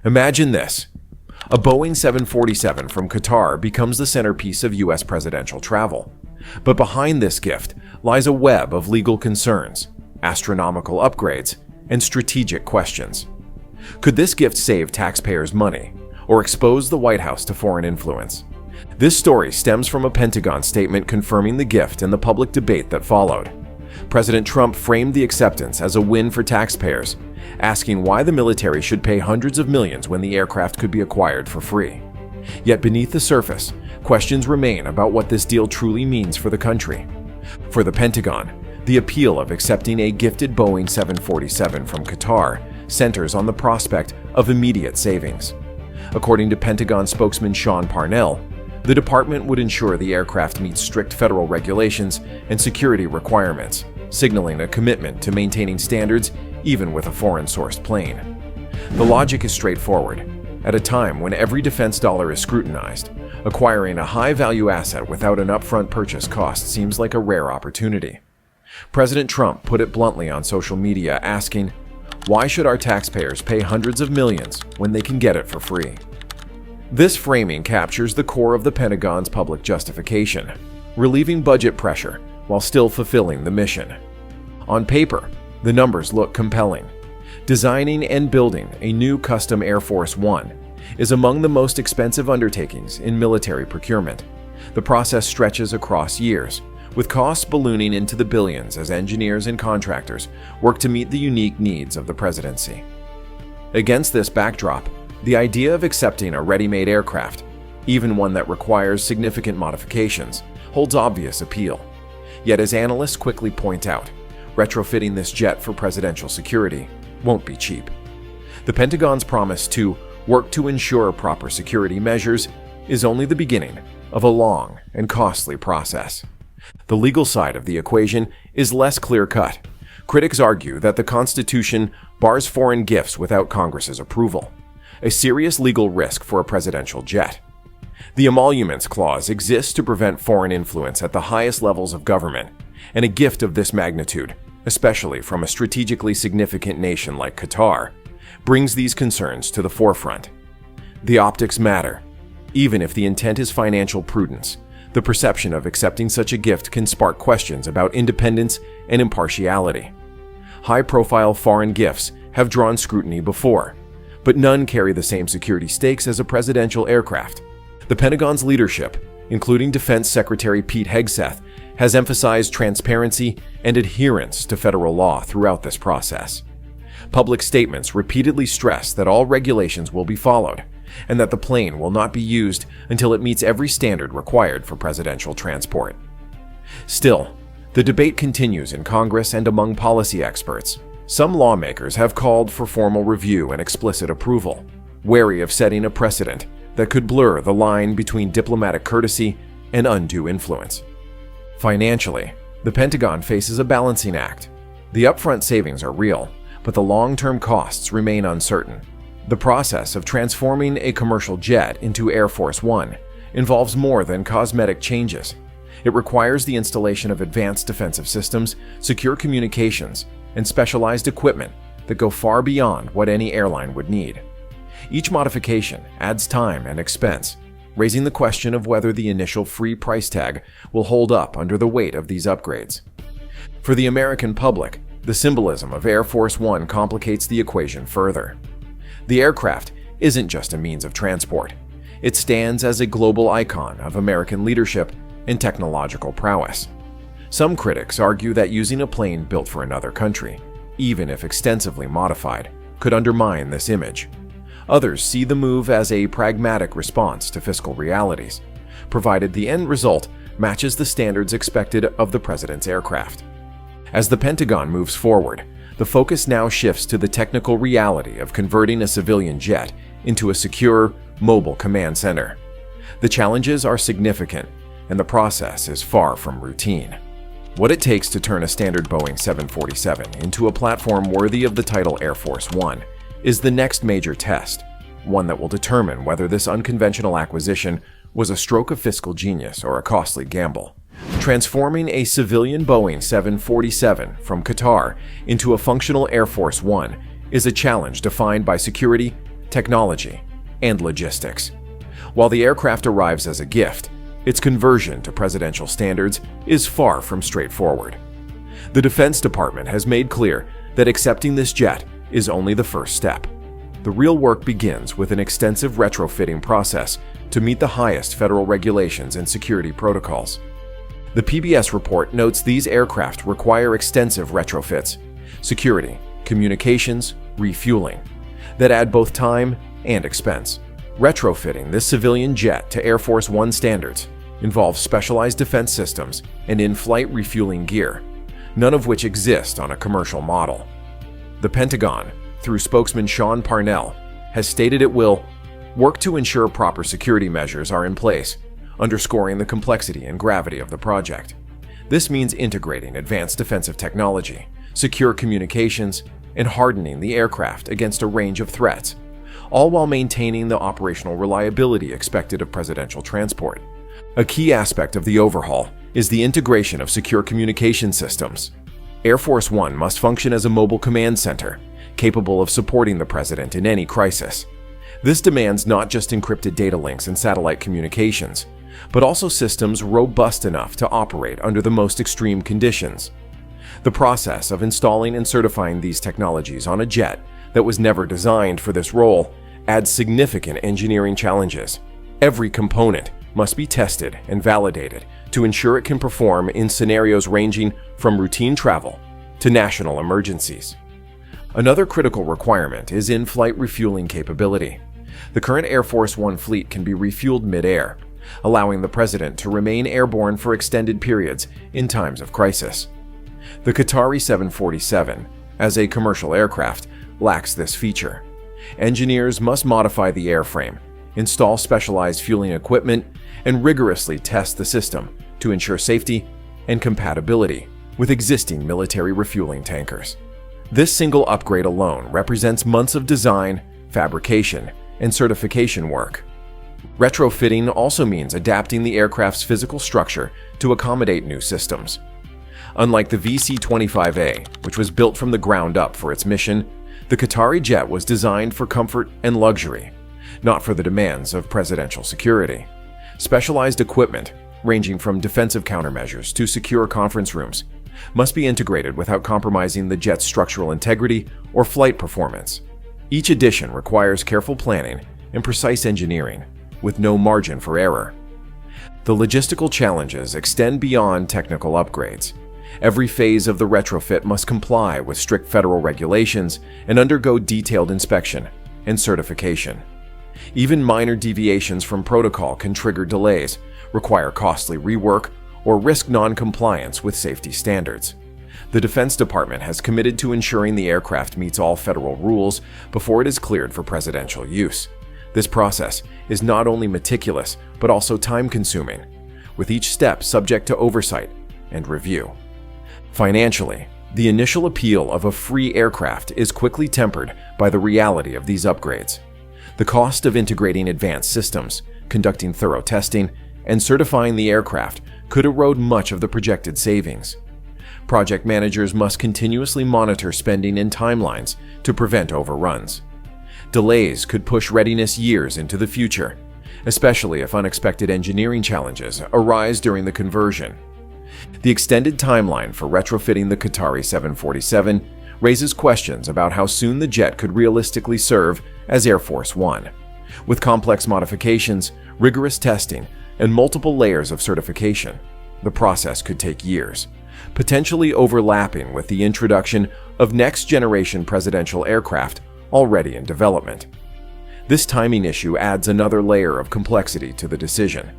Imagine this. A Boeing 747 from Qatar becomes the centerpiece of U.S. presidential travel. But behind this gift lies a web of legal concerns, astronomical upgrades, and strategic questions. Could this gift save taxpayers' money or expose the White House to foreign influence? This story stems from a Pentagon statement confirming the gift and the public debate that followed. President Trump framed the acceptance as a win for taxpayers, asking why the military should pay hundreds of millions when the aircraft could be acquired for free. Yet beneath the surface, questions remain about what this deal truly means for the country. For the Pentagon, the appeal of accepting a gifted Boeing 747 from Qatar centers on the prospect of immediate savings. According to Pentagon spokesman Sean Parnell, the department would ensure the aircraft meets strict federal regulations and security requirements, signaling a commitment to maintaining standards even with a foreign-sourced plane. The logic is straightforward. At a time when every defense dollar is scrutinized, acquiring a high-value asset without an upfront purchase cost seems like a rare opportunity. President Trump put it bluntly on social media, asking, "Why should our taxpayers pay hundreds of millions when they can get it for free?" This framing captures the core of the Pentagon's public justification, relieving budget pressure while still fulfilling the mission. On paper, the numbers look compelling. Designing and building a new custom Air Force One is among the most expensive undertakings in military procurement. The process stretches across years, with costs ballooning into the billions as engineers and contractors work to meet the unique needs of the presidency. Against this backdrop, the idea of accepting a ready-made aircraft, even one that requires significant modifications, holds obvious appeal. Yet as analysts quickly point out, retrofitting this jet for presidential security won't be cheap. The Pentagon's promise to work to ensure proper security measures is only the beginning of a long and costly process. The legal side of the equation is less clear-cut. Critics argue that the Constitution bars foreign gifts without Congress's approval, a serious legal risk for a presidential jet. The Emoluments Clause exists to prevent foreign influence at the highest levels of government, and a gift of this magnitude, especially from a strategically significant nation like Qatar, brings these concerns to the forefront. The optics matter. Even if the intent is financial prudence, the perception of accepting such a gift can spark questions about independence and impartiality. High-profile foreign gifts have drawn scrutiny before, but none carry the same security stakes as a presidential aircraft. The Pentagon's leadership, including Defense Secretary Pete Hegseth, has emphasized transparency and adherence to federal law throughout this process. Public statements repeatedly stress that all regulations will be followed, and that the plane will not be used until it meets every standard required for presidential transport. Still, the debate continues in Congress and among policy experts. Some lawmakers have called for formal review and explicit approval, wary of setting a precedent that could blur the line between diplomatic courtesy and undue influence. Financially, the Pentagon faces a balancing act. The upfront savings are real, but the long-term costs remain uncertain. The process of transforming a commercial jet into Air Force One involves more than cosmetic changes. It requires the installation of advanced defensive systems, secure communications, and specialized equipment that go far beyond what any airline would need. Each modification adds time and expense, raising the question of whether the initial free price tag will hold up under the weight of these upgrades. For the American public, the symbolism of Air Force One complicates the equation further. The aircraft isn't just a means of transport. It stands as a global icon of American leadership and technological prowess. Some critics argue that using a plane built for another country, even if extensively modified, could undermine this image. Others see the move as a pragmatic response to fiscal realities, provided the end result matches the standards expected of the president's aircraft. As the Pentagon moves forward, the focus now shifts to the technical reality of converting a civilian jet into a secure, mobile command center. The challenges are significant, and the process is far from routine. What it takes to turn a standard Boeing 747 into a platform worthy of the title Air Force One is the next major test, one that will determine whether this unconventional acquisition was a stroke of fiscal genius or a costly gamble. Transforming a civilian Boeing 747 from Qatar into a functional Air Force One is a challenge defined by security, technology, and logistics. While the aircraft arrives as a gift, its conversion to presidential standards is far from straightforward. The Defense Department has made clear that accepting this jet is only the first step. The real work begins with an extensive retrofitting process to meet the highest federal regulations and security protocols. The PBS report notes these aircraft require extensive retrofits, security, communications, refueling, that add both time and expense. Retrofitting this civilian jet to Air Force One standards involves specialized defense systems and in-flight refueling gear, none of which exist on a commercial model. The Pentagon, through spokesman Sean Parnell, has stated it will work to ensure proper security measures are in place, underscoring the complexity and gravity of the project. This means integrating advanced defensive technology, secure communications, and hardening the aircraft against a range of threats, all while maintaining the operational reliability expected of presidential transport. A key aspect of the overhaul is the integration of secure communication systems. Air Force One must function as a mobile command center, capable of supporting the president in any crisis. This demands not just encrypted data links and satellite communications, but also systems robust enough to operate under the most extreme conditions. The process of installing and certifying these technologies on a jet that was never designed for this role adds significant engineering challenges. Every component must be tested and validated to ensure it can perform in scenarios ranging from routine travel to national emergencies. Another critical requirement is in-flight refueling capability. The current Air Force One fleet can be refueled mid-air, allowing the president to remain airborne for extended periods in times of crisis. The Qatari 747, as a commercial aircraft, lacks this feature. Engineers must modify the airframe, install specialized fueling equipment, and rigorously test the system to ensure safety and compatibility with existing military refueling tankers. This single upgrade alone represents months of design, fabrication, and certification work. Retrofitting also means adapting the aircraft's physical structure to accommodate new systems. Unlike the VC-25A, which was built from the ground up for its mission, the Qatari jet was designed for comfort and luxury, not for the demands of presidential security. Specialized equipment, ranging from defensive countermeasures to secure conference rooms, must be integrated without compromising the jet's structural integrity or flight performance. Each addition requires careful planning and precise engineering, with no margin for error. The logistical challenges extend beyond technical upgrades. Every phase of the retrofit must comply with strict federal regulations and undergo detailed inspection and certification. Even minor deviations from protocol can trigger delays, require costly rework, or risk non-compliance with safety standards. The Defense Department has committed to ensuring the aircraft meets all federal rules before it is cleared for presidential use. This process is not only meticulous, but also time-consuming, with each step subject to oversight and review. Financially, the initial appeal of a free aircraft is quickly tempered by the reality of these upgrades. The cost of integrating advanced systems, conducting thorough testing, and certifying the aircraft could erode much of the projected savings. Project managers must continuously monitor spending and timelines to prevent overruns. Delays could push readiness years into the future, especially if unexpected engineering challenges arise during the conversion. The extended timeline for retrofitting the Qatari 747 raises questions about how soon the jet could realistically serve as Air Force One. With complex modifications, rigorous testing, and multiple layers of certification, the process could take years, potentially overlapping with the introduction of next-generation presidential aircraft already in development. This timing issue adds another layer of complexity to the decision,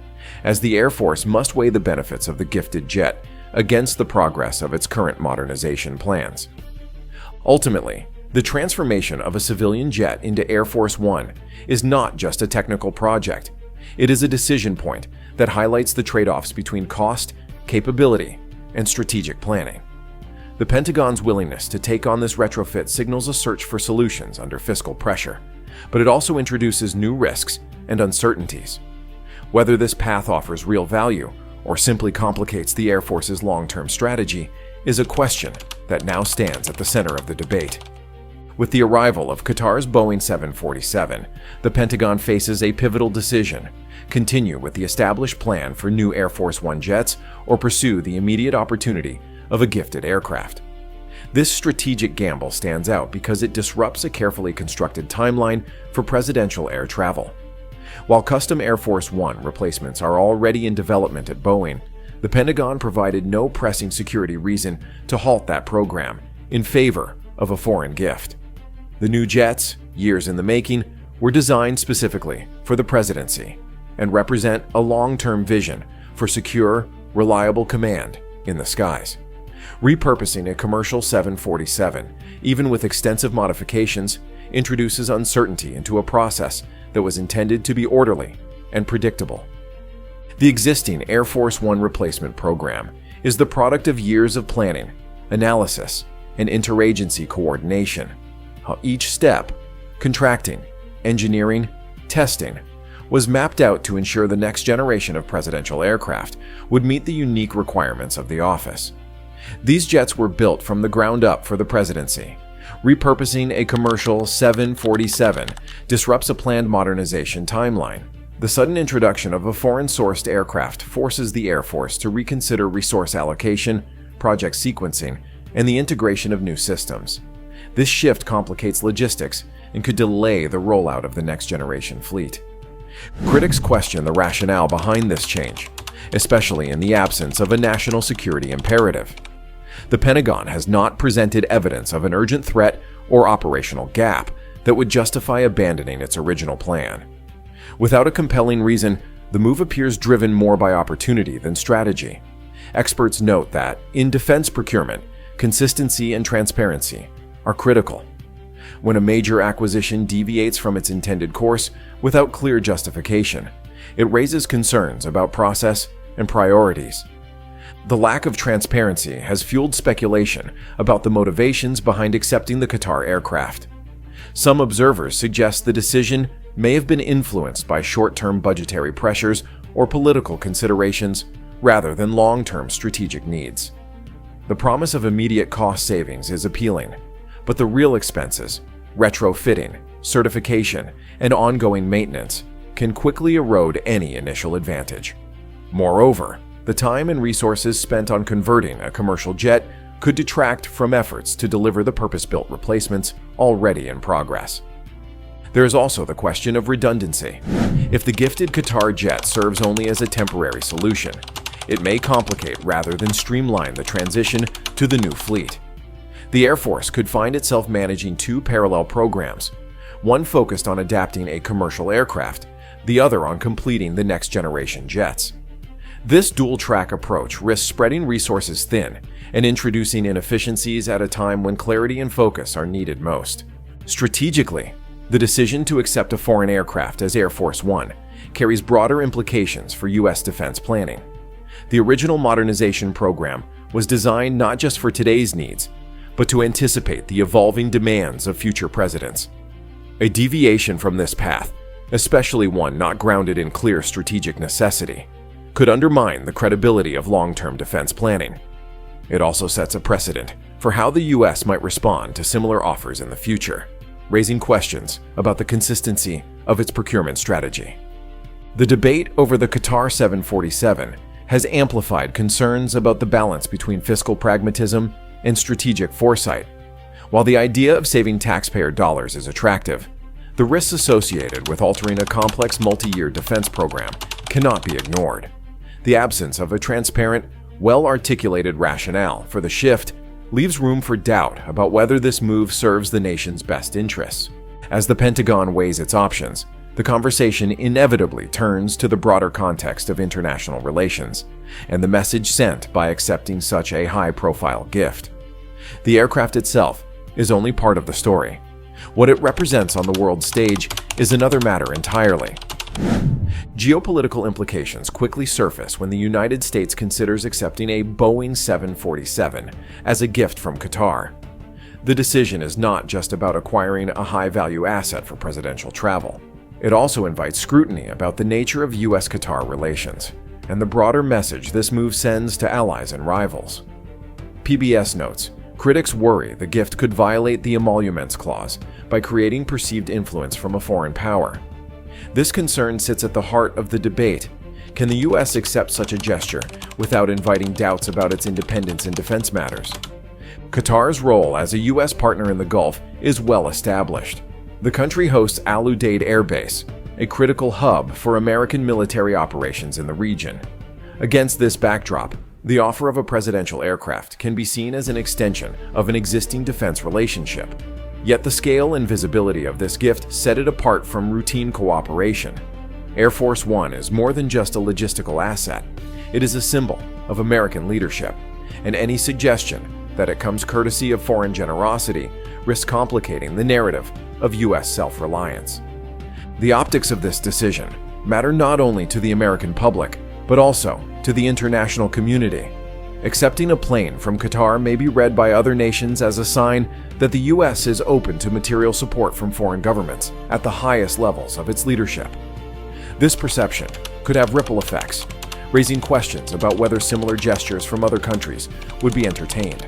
as the Air Force must weigh the benefits of the gifted jet against the progress of its current modernization plans. Ultimately, the transformation of a civilian jet into Air Force One is not just a technical project. It is a decision point that highlights the trade-offs between cost, capability, and strategic planning. The Pentagon's willingness to take on this retrofit signals a search for solutions under fiscal pressure, but it also introduces new risks and uncertainties. Whether this path offers real value or simply complicates the Air Force's long-term strategy is a question that now stands at the center of the debate. With the arrival of Qatar's Boeing 747, the Pentagon faces a pivotal decision: continue with the established plan for new Air Force One jets or pursue the immediate opportunity of a gifted aircraft. This strategic gamble stands out because it disrupts a carefully constructed timeline for presidential air travel. While custom Air Force One replacements are already in development at Boeing, the Pentagon provided no pressing security reason to halt that program in favor of a foreign gift. The new jets, years in the making, were designed specifically for the presidency and represent a long-term vision for secure, reliable command in the skies. Repurposing a commercial 747, even with extensive modifications, introduces uncertainty into a process that was intended to be orderly and predictable. The existing Air Force One replacement program is the product of years of planning, analysis, and interagency coordination. How each step, contracting, engineering, testing, was mapped out to ensure the next generation of presidential aircraft would meet the unique requirements of the office. These jets were built from the ground up for the presidency. Repurposing a commercial 747 disrupts a planned modernization timeline. The sudden introduction of a foreign-sourced aircraft forces the Air Force to reconsider resource allocation, project sequencing, and the integration of new systems. This shift complicates logistics and could delay the rollout of the next-generation fleet. Critics question the rationale behind this change, especially in the absence of a national security imperative. The Pentagon has not presented evidence of an urgent threat or operational gap that would justify abandoning its original plan. Without a compelling reason, the move appears driven more by opportunity than strategy. Experts note that, in defense procurement, consistency and transparency are critical. When a major acquisition deviates from its intended course without clear justification, it raises concerns about process and priorities. The lack of transparency has fueled speculation about the motivations behind accepting the Qatar aircraft. Some observers suggest the decision may have been influenced by short-term budgetary pressures or political considerations rather than long-term strategic needs. The promise of immediate cost savings is appealing, but the real expenses, retrofitting, certification, and ongoing maintenance, can quickly erode any initial advantage. Moreover, the time and resources spent on converting a commercial jet could detract from efforts to deliver the purpose-built replacements already in progress. There is also the question of redundancy. If the gifted Qatar jet serves only as a temporary solution, it may complicate rather than streamline the transition to the new fleet. The Air Force could find itself managing two parallel programs, one focused on adapting a commercial aircraft, the other on completing the next-generation jets. This dual-track approach risks spreading resources thin and introducing inefficiencies at a time when clarity and focus are needed most. Strategically, the decision to accept a foreign aircraft as Air Force One carries broader implications for U.S. defense planning. The original modernization program was designed not just for today's needs, but to anticipate the evolving demands of future presidents. A deviation from this path, especially one not grounded in clear strategic necessity, could undermine the credibility of long-term defense planning. It also sets a precedent for how the U.S. might respond to similar offers in the future, raising questions about the consistency of its procurement strategy. The debate over the Qatar 747 has amplified concerns about the balance between fiscal pragmatism and strategic foresight. While the idea of saving taxpayer dollars is attractive, the risks associated with altering a complex multi-year defense program cannot be ignored. The absence of a transparent, well-articulated rationale for the shift leaves room for doubt about whether this move serves the nation's best interests. As the Pentagon weighs its options, the conversation inevitably turns to the broader context of international relations and the message sent by accepting such a high-profile gift. The aircraft itself is only part of the story. What it represents on the world stage is another matter entirely. Geopolitical implications quickly surface when the United States considers accepting a Boeing 747 as a gift from Qatar. The decision is not just about acquiring a high-value asset for presidential travel. It also invites scrutiny about the nature of U.S.-Qatar relations and the broader message this move sends to allies and rivals. PBS notes, Critics worry the gift could violate the Emoluments Clause by creating perceived influence from a foreign power. This concern sits at the heart of the debate. Can the U.S. accept such a gesture without inviting doubts about its independence in defense matters? Qatar's role as a U.S. partner in the Gulf is well established. The country hosts Al Udeid Air Base, a critical hub for American military operations in the region. Against this backdrop, the offer of a presidential aircraft can be seen as an extension of an existing defense relationship. Yet the scale and visibility of this gift set it apart from routine cooperation. Air Force One is more than just a logistical asset. It is a symbol of American leadership, and any suggestion that it comes courtesy of foreign generosity risks complicating the narrative of U.S. self-reliance. The optics of this decision matter not only to the American public, but also to the international community. Accepting a plane from Qatar may be read by other nations as a sign that the U.S. is open to material support from foreign governments at the highest levels of its leadership. This perception could have ripple effects, raising questions about whether similar gestures from other countries would be entertained,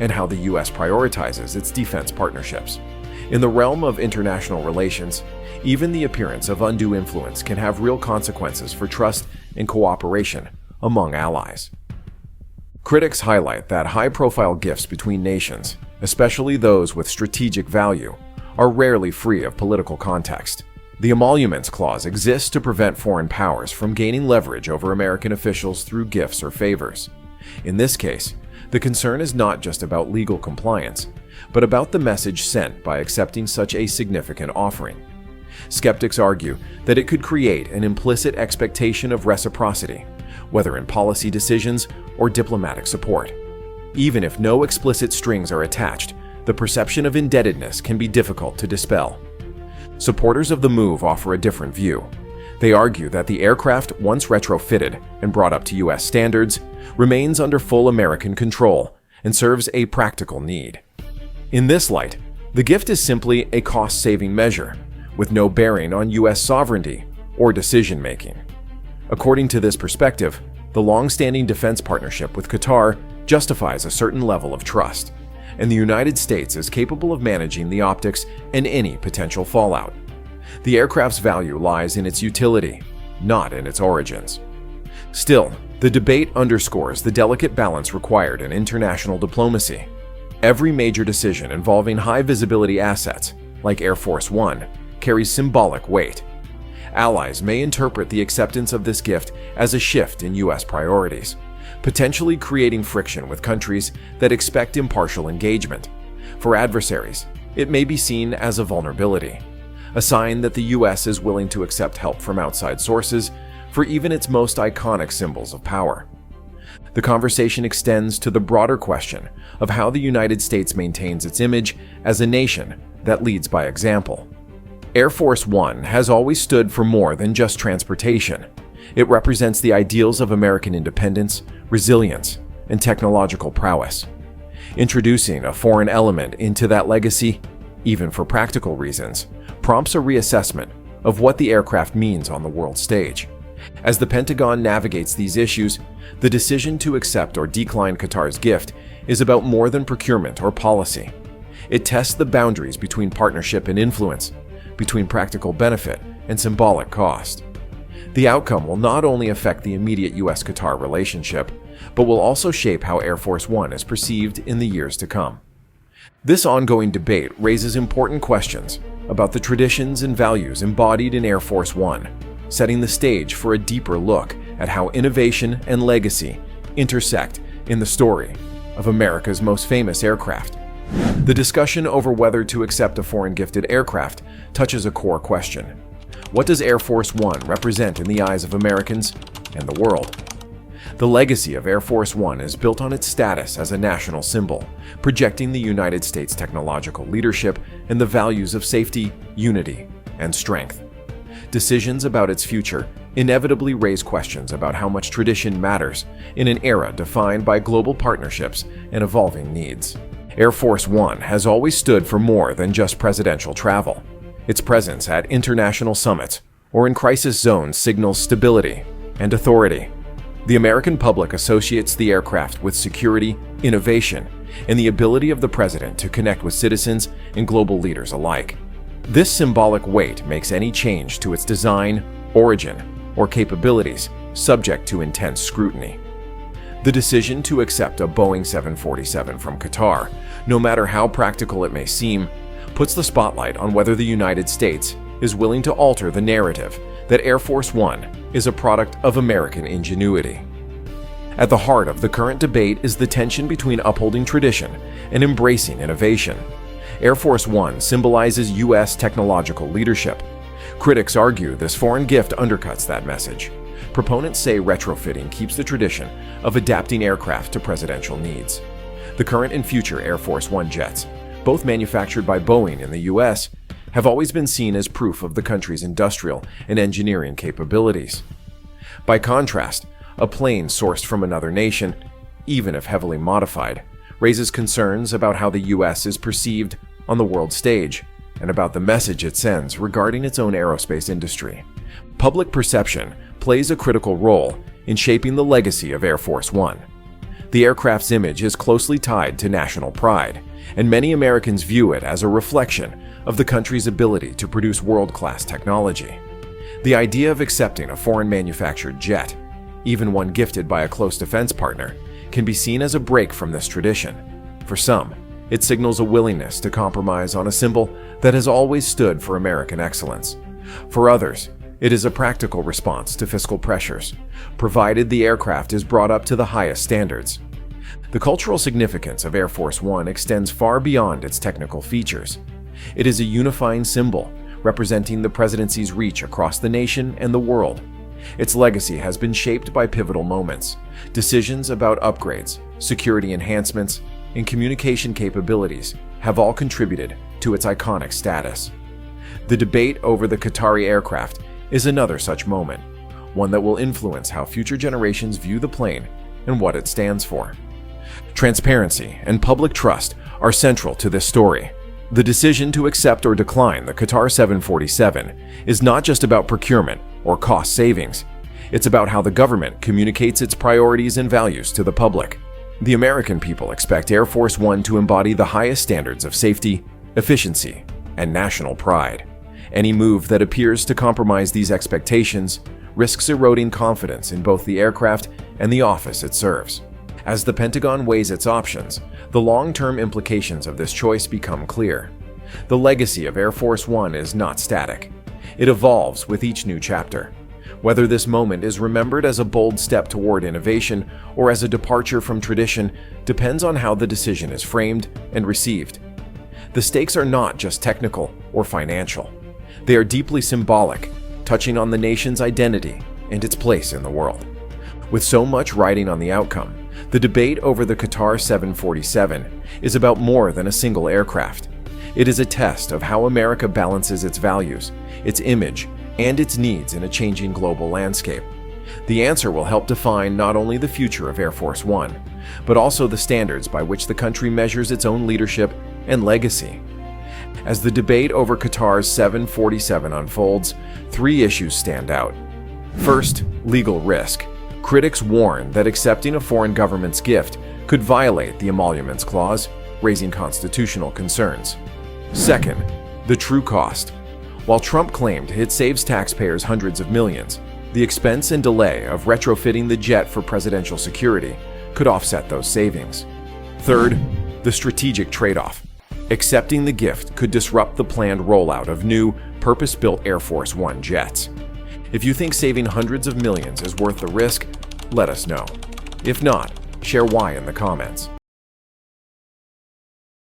and how the U.S. prioritizes its defense partnerships. In the realm of international relations, even the appearance of undue influence can have real consequences for trust and cooperation among allies. Critics highlight that high-profile gifts between nations, especially those with strategic value, are rarely free of political context. The Emoluments Clause exists to prevent foreign powers from gaining leverage over American officials through gifts or favors. In this case, the concern is not just about legal compliance, but about the message sent by accepting such a significant offering. Skeptics argue that it could create an implicit expectation of reciprocity, whether in policy decisions or diplomatic support. Even if no explicit strings are attached, the perception of indebtedness can be difficult to dispel. Supporters of the move offer a different view. They argue that the aircraft, once retrofitted and brought up to U.S. standards, remains under full American control and serves a practical need. In this light, the gift is simply a cost-saving measure, with no bearing on U.S. sovereignty or decision-making. According to this perspective, the long-standing defense partnership with Qatar justifies a certain level of trust, and the United States is capable of managing the optics and any potential fallout. The aircraft's value lies in its utility, not in its origins. Still, the debate underscores the delicate balance required in international diplomacy. Every major decision involving high-visibility assets, like Air Force One, carries symbolic weight. Allies may interpret the acceptance of this gift as a shift in U.S. priorities, potentially creating friction with countries that expect impartial engagement. For adversaries, it may be seen as a vulnerability, a sign that the U.S. is willing to accept help from outside sources for even its most iconic symbols of power. The conversation extends to the broader question of how the United States maintains its image as a nation that leads by example. Air Force One has always stood for more than just transportation. It represents the ideals of American independence, resilience, and technological prowess. Introducing a foreign element into that legacy, even for practical reasons, prompts a reassessment of what the aircraft means on the world stage. As the Pentagon navigates these issues, the decision to accept or decline Qatar's gift is about more than procurement or policy. It tests the boundaries between partnership and influence, between practical benefit and symbolic cost. The outcome will not only affect the immediate U.S.-Qatar relationship, but will also shape how Air Force One is perceived in the years to come. This ongoing debate raises important questions about the traditions and values embodied in Air Force One, setting the stage for a deeper look at how innovation and legacy intersect in the story of America's most famous aircraft. The discussion over whether to accept a foreign gifted aircraft touches a core question. What does Air Force One represent in the eyes of Americans and the world? The legacy of Air Force One is built on its status as a national symbol, projecting the United States' technological leadership and the values of safety, unity, and strength. Decisions about its future inevitably raise questions about how much tradition matters in an era defined by global partnerships and evolving needs. Air Force One has always stood for more than just presidential travel. Its presence at international summits or in crisis zones signals stability and authority. The American public associates the aircraft with security, innovation, and the ability of the president to connect with citizens and global leaders alike. This symbolic weight makes any change to its design, origin, or capabilities subject to intense scrutiny. The decision to accept a Boeing 747 from Qatar, no matter how practical it may seem, puts the spotlight on whether the United States is willing to alter the narrative that Air Force One is a product of American ingenuity. At the heart of the current debate is the tension between upholding tradition and embracing innovation. Air Force One symbolizes U.S. technological leadership. Critics argue this foreign gift undercuts that message. Proponents say retrofitting keeps the tradition of adapting aircraft to presidential needs. The current and future Air Force One jets, both manufactured by Boeing in the U.S., have always been seen as proof of the country's industrial and engineering capabilities. By contrast, a plane sourced from another nation, even if heavily modified, raises concerns about how the U.S. is perceived on the world stage and about the message it sends regarding its own aerospace industry. Public perception plays a critical role in shaping the legacy of Air Force One. The aircraft's image is closely tied to national pride, and many Americans view it as a reflection of the country's ability to produce world-class technology. The idea of accepting a foreign-manufactured jet, even one gifted by a close defense partner, can be seen as a break from this tradition. For some, it signals a willingness to compromise on a symbol that has always stood for American excellence. For others, it is a practical response to fiscal pressures, provided the aircraft is brought up to the highest standards. The cultural significance of Air Force One extends far beyond its technical features. It is a unifying symbol, representing the presidency's reach across the nation and the world. Its legacy has been shaped by pivotal moments. Decisions about upgrades, security enhancements, and communication capabilities have all contributed to its iconic status. The debate over the Qatari aircraft is another such moment, one that will influence how future generations view the plane and what it stands for. Transparency and public trust are central to this story. The decision to accept or decline the Qatar 747 is not just about procurement or cost savings. It's about how the government communicates its priorities and values to the public. The American people expect Air Force One to embody the highest standards of safety, efficiency, and national pride. Any move that appears to compromise these expectations risks eroding confidence in both the aircraft and the office it serves. As the Pentagon weighs its options, the long-term implications of this choice become clear. The legacy of Air Force One is not static. It evolves with each new chapter. Whether this moment is remembered as a bold step toward innovation or as a departure from tradition depends on how the decision is framed and received. The stakes are not just technical or financial. They are deeply symbolic, touching on the nation's identity and its place in the world. With so much riding on the outcome, the debate over the Qatar 747 is about more than a single aircraft. It is a test of how America balances its values, its image, and its needs in a changing global landscape. The answer will help define not only the future of Air Force One, but also the standards by which the country measures its own leadership and legacy. As the debate over Qatar's 747 unfolds, three issues stand out. First, legal risk. Critics warn that accepting a foreign government's gift could violate the Emoluments Clause, raising constitutional concerns. Second, the true cost. While Trump claimed it saves taxpayers hundreds of millions, the expense and delay of retrofitting the jet for presidential security could offset those savings. Third, the strategic trade-off. Accepting the gift could disrupt the planned rollout of new, purpose-built Air Force One jets. If you think saving hundreds of millions is worth the risk, let us know. If not, share why in the comments.